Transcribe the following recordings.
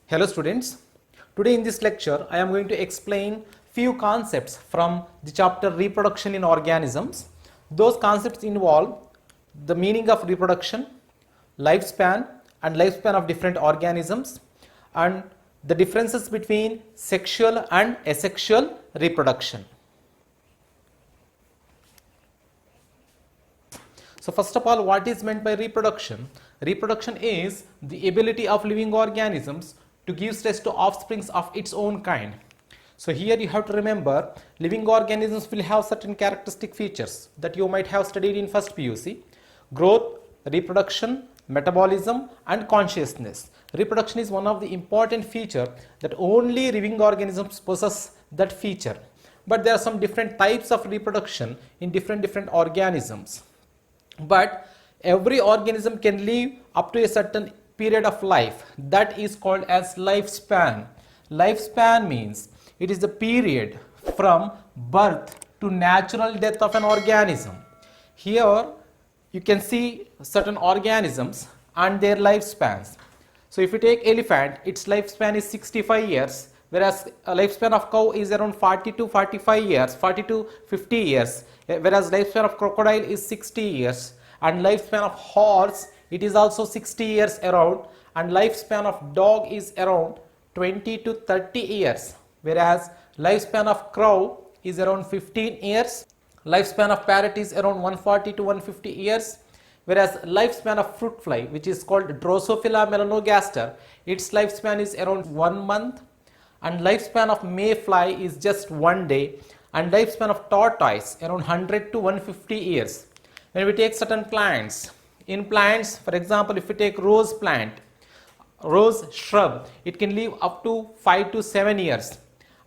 Hello students, today in this lecture I am going to explain few concepts from the chapter reproduction in organisms. Those concepts involve the meaning of reproduction, lifespan and lifespan of different organisms, and the differences between sexual and asexual reproduction. So first of all, what is meant by reproduction? Reproduction is the ability of living organisms to give rise to offsprings of its own kind. So here you have to remember, living organisms will have certain characteristic features that you might have studied in first PUC: growth, reproduction, metabolism and consciousness. Reproduction is one of the important feature that only living organisms possess that feature. But there are some different types of reproduction in different organisms. But every organism can live up to a certain period of life, that is called as lifespan. Lifespan means it is the period from birth to natural death of an organism. Here you can see certain organisms and their lifespans. So if you take elephant, its lifespan is 65 years, whereas a lifespan of cow is around 40 to 45 years, 40 to 50 years, whereas lifespan of crocodile is 60 years, and lifespan of horse, it is also 60 years around, and lifespan of dog is around 20 to 30 years, whereas lifespan of crow is around 15 years, lifespan of parrot is around 140 to 150 years, whereas lifespan of fruit fly, which is called Drosophila melanogaster, its lifespan is around 1 month, and lifespan of mayfly is just 1 day, and lifespan of tortoise around 100 to 150 years. When we take certain plants, in plants, for example, if we take rose plant, rose shrub, it can live up to 5 to 7 years,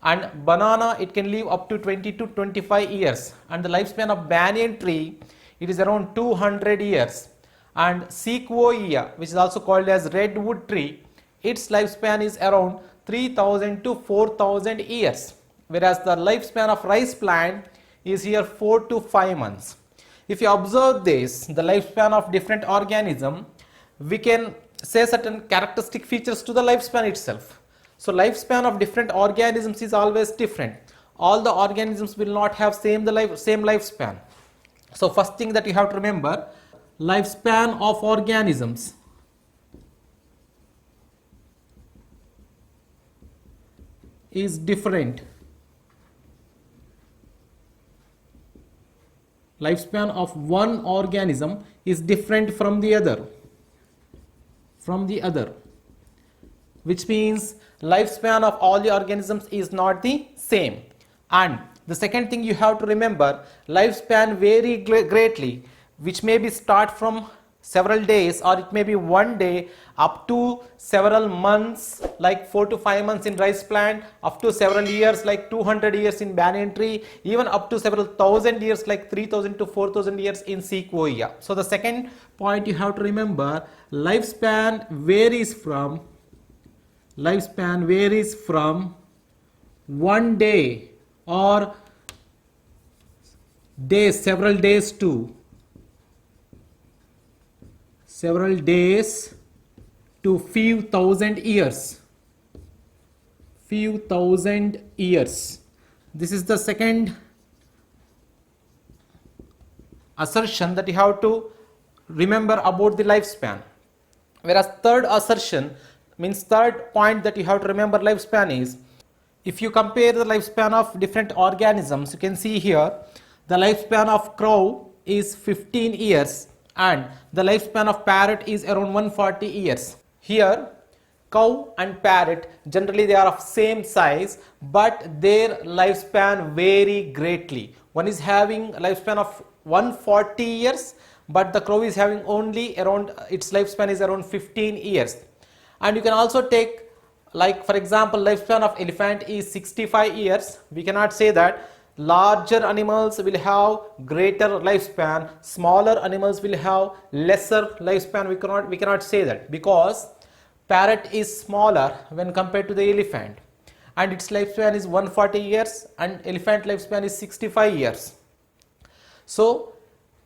and banana, it can live up to 20 to 25 years, and the lifespan of banyan tree, it is around 200 years, and sequoia, which is also called as redwood tree, its lifespan is around 3000 to 4000 years, whereas the lifespan of rice plant is here 4 to 5 months. If you observe this, the lifespan of different organism, we can say certain characteristic features to the lifespan itself. So lifespan of different organisms is always different. All the organisms will not have same lifespan. So first thing that you have to remember, lifespan of organisms is different. Lifespan of one organism is different from the other, which means lifespan of all the organisms is not the same. And the second thing you have to remember, lifespan vary greatly, which may be start from several days, or it may be 1 day, up to several months like 4 to 5 months in rice plant, up to several years like 200 years in banyan tree, even up to several thousand years like 3000 to 4000 years in sequoia. So the second point you have to remember, lifespan varies from 1 day or days, several days to few thousand years. This is the second assertion that you have to remember about the lifespan. Whereas third assertion means third point that you have to remember lifespan is, if you compare the lifespan of different organisms, you can see here the lifespan of crow is 15 years and the lifespan of parrot is around 140 years. Here cow and parrot, generally they are of same size, but their lifespan vary greatly. One is having a lifespan of 140 years, but the crow is having only around, its lifespan is around 15 years. And you can also take, like for example, lifespan of elephant is 65 years. We cannot say that. Larger animals will have greater lifespan, smaller animals will have lesser lifespan. We cannot say that, because parrot is smaller when compared to the elephant, and its lifespan is 140 years and elephant lifespan is 65 years. So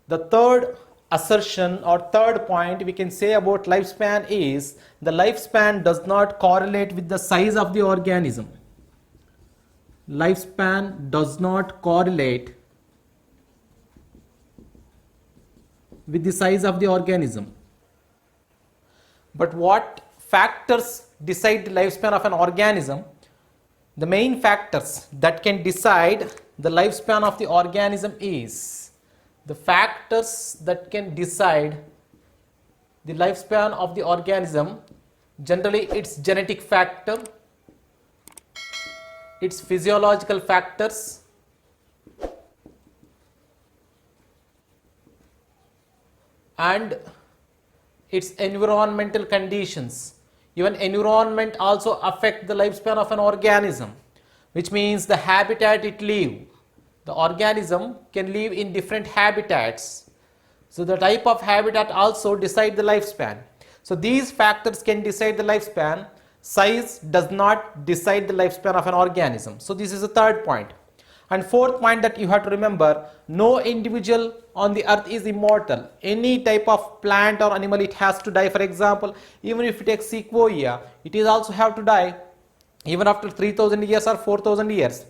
the third assertion or third point we can say about lifespan is the lifespan does not correlate with the size of the organism. Lifespan does not correlate with the size of the organism. But what factors decide the lifespan of an organism? The main factors that can decide the lifespan of the organism is the factors that can decide the lifespan of the organism. Generally, it's genetic factor, its physiological factors, and its environmental conditions. Even environment also affect the lifespan of an organism, which means the habitat it live. The organism can live in different habitats. So the type of habitat also decide the lifespan. So these factors can decide the lifespan. Size does not decide the lifespan of an organism. So this is the third point. And fourth point that you have to remember, no individual on the earth is immortal. Any type of plant or animal, it has to die. For example, even if you take sequoia, it is also have to die even after 3000 years or 4000 years.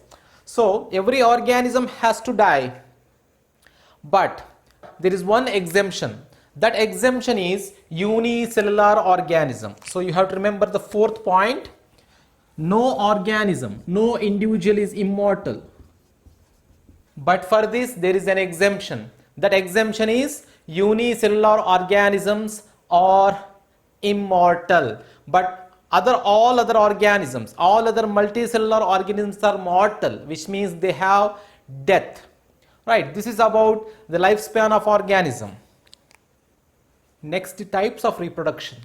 So every organism has to die. But there is one exemption. That exemption is unicellular organism. So you have to remember the fourth point. No organism, no individual is immortal. But for this there is an exemption. That exemption is unicellular organisms are immortal. But all other organisms, all other multicellular organisms are mortal, which means they have death. Right, this is about the lifespan of organism. Next, types of reproduction.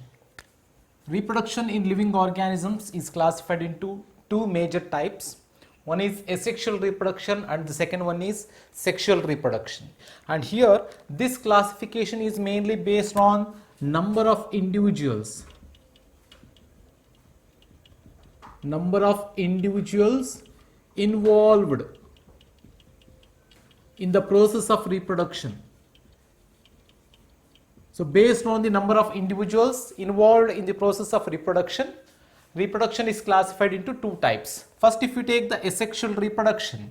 Reproduction in living organisms is classified into two major types. One is asexual reproduction and the second one is sexual reproduction. And here this classification is mainly based on number of individuals. Number of individuals involved in the process of reproduction. So based on the number of individuals involved in the process of reproduction, reproduction is classified into two types. First, if you take the asexual reproduction,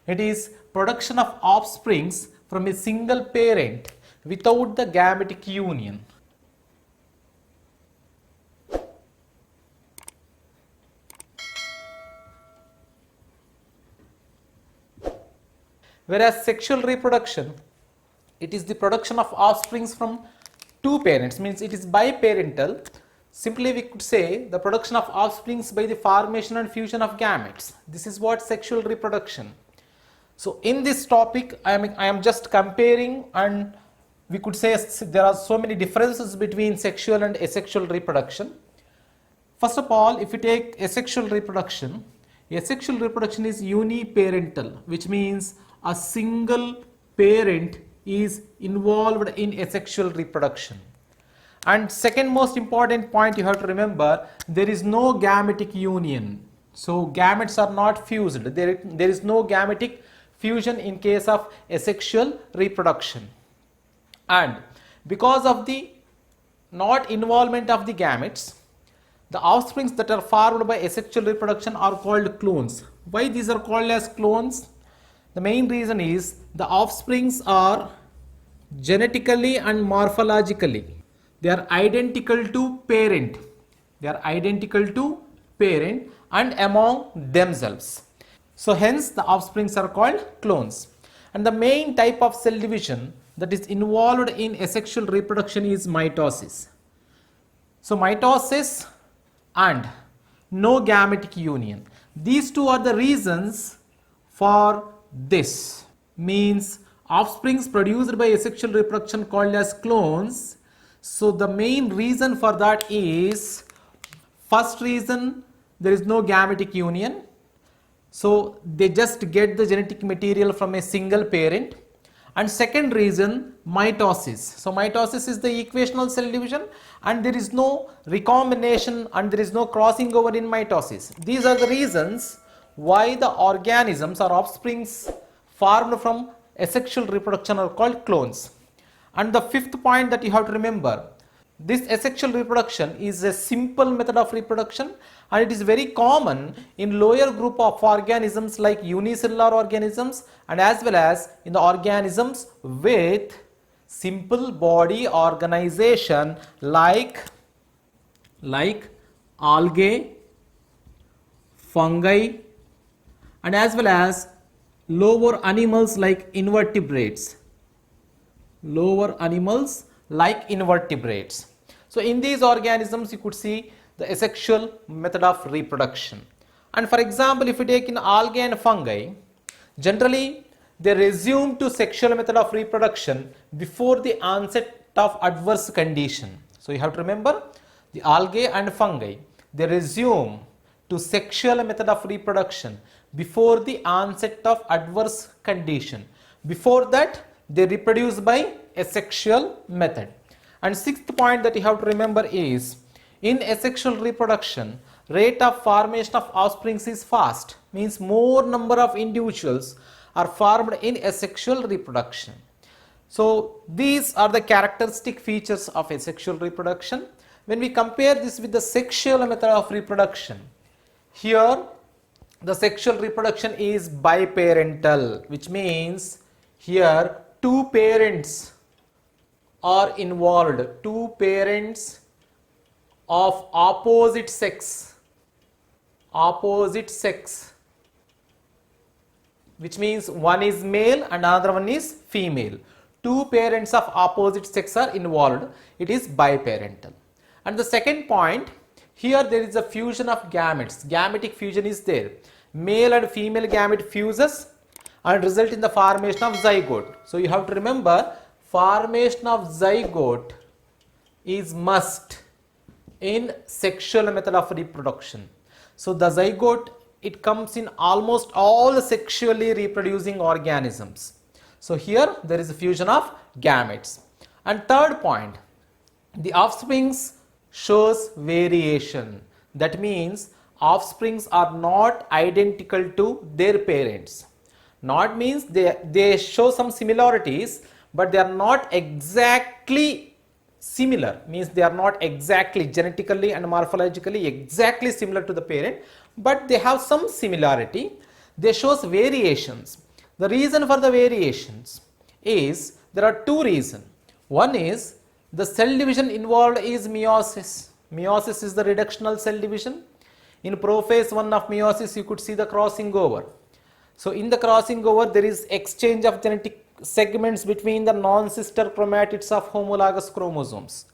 it is production of offsprings from a single parent without the gametic union. Whereas sexual reproduction, it is the production of offsprings from two parents, means it is biparental. Simply we could say the production of offsprings by the formation and fusion of gametes. This is what sexual reproduction. So in this topic I am just comparing, and we could say there are so many differences between sexual and asexual reproduction. First of all, if you take asexual reproduction is uniparental, which means a single parent is involved in asexual reproduction. And second most important point you have to remember, there is no gametic union. So gametes are not fused. There is no gametic fusion in case of asexual reproduction. And because of the not involvement of the gametes, the offsprings that are formed by asexual reproduction are called clones. Why these are called as clones? The main reason is the offsprings are genetically and morphologically, they are identical to parent. They are identical to parent and among themselves. So hence the offsprings are called clones. And the main type of cell division that is involved in asexual reproduction is mitosis. So mitosis and no gametic union. These two are the reasons for this. Means offsprings produced by asexual reproduction called as clones. So the main reason for that is, first reason, there is no gametic union. So they just get the genetic material from a single parent. And second reason, mitosis. So mitosis is the equational cell division, and there is no recombination and there is no crossing over in mitosis. These are the reasons why the organisms or offsprings formed from asexual reproduction are called clones. And the fifth point that you have to remember, this asexual reproduction is a simple method of reproduction, and it is very common in lower group of organisms like unicellular organisms, and as well as in the organisms with simple body organization like algae, fungi, and as well as lower animals like invertebrates. So in these organisms you could see the asexual method of reproduction. And for example, if you take in algae and fungi, generally they resume to sexual method of reproduction before the onset of adverse condition. So you have to remember, the algae and fungi, they resume to sexual method of reproduction before the onset of adverse condition. Before that, they reproduce by asexual method. And sixth point that you have to remember is, in asexual reproduction, rate of formation of offspring is fast, means more number of individuals are formed in asexual reproduction. So these are the characteristic features of asexual reproduction. When we compare this with the sexual method of reproduction, here the sexual reproduction is biparental, which means here two parents are involved, two parents of opposite sex, which means one is male and another one is female. Two parents of opposite sex are involved, it is biparental. And the second point, here there is a fusion of gametes, gametic fusion is there. Male and female gamete fuses and result in the formation of zygote. So you have to remember, formation of zygote is must in sexual method of reproduction. So the zygote, it comes in almost all sexually reproducing organisms. So here there is a fusion of gametes. And third point, the offsprings shows variation. That means offsprings are not identical to their parents. Not means they show some similarities, but they are not exactly similar, means they are not exactly genetically and morphologically exactly similar to the parent, but they have some similarity. They shows variations. The reason for the variations is, there are two reasons. One is the cell division involved is meiosis. Meiosis is the reductional cell division. In prophase 1 of meiosis, you could see the crossing over. So in the crossing over, there is exchange of genetic segments between the non-sister chromatids of homologous chromosomes.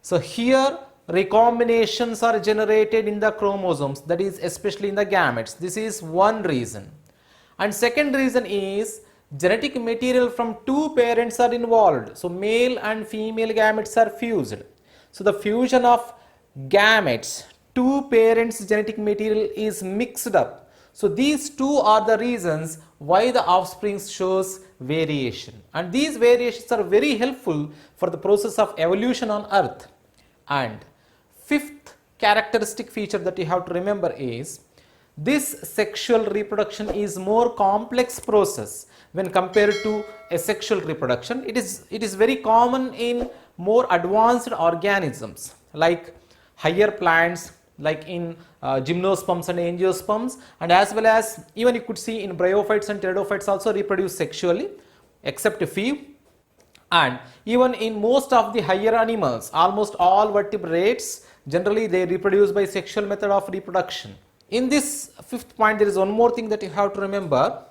So here recombinations are generated in the chromosomes, that is especially in the gametes. This is one reason. And second reason is, genetic material from two parents are involved. So male and female gametes are fused. So the fusion of gametes, two parents' genetic material is mixed up. So these two are the reasons why the offspring shows variation. And these variations are very helpful for the process of evolution on Earth. And fifth characteristic feature that you have to remember is, this sexual reproduction is more complex process when compared to asexual reproduction. It is very common in more advanced organisms like higher plants, like in gymnosperms and angiosperms, and as well as even you could see in bryophytes and pteridophytes also reproduce sexually, except a few. And even in most of the higher animals, almost all vertebrates, generally they reproduce by sexual method of reproduction. In this fifth point, there is one more thing that you have to remember.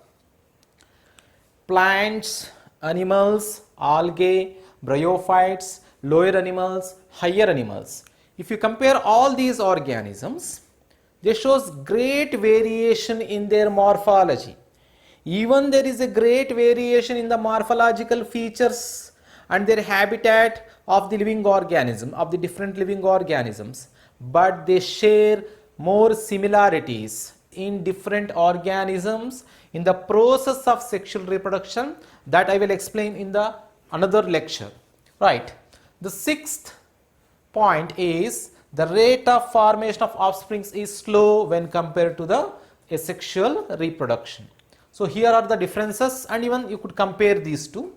Plants, animals, algae, bryophytes, lower animals, higher animals. If you compare all these organisms, they shows great variation in their morphology. Even there is a great variation in the morphological features and their habitat of the living organism, of the different living organisms, but they share more similarities in different organisms in the process of sexual reproduction, that I will explain in the another lecture. Right. The sixth point is, the rate of formation of offspring is slow when compared to the asexual reproduction. So here are the differences, and even you could compare these two.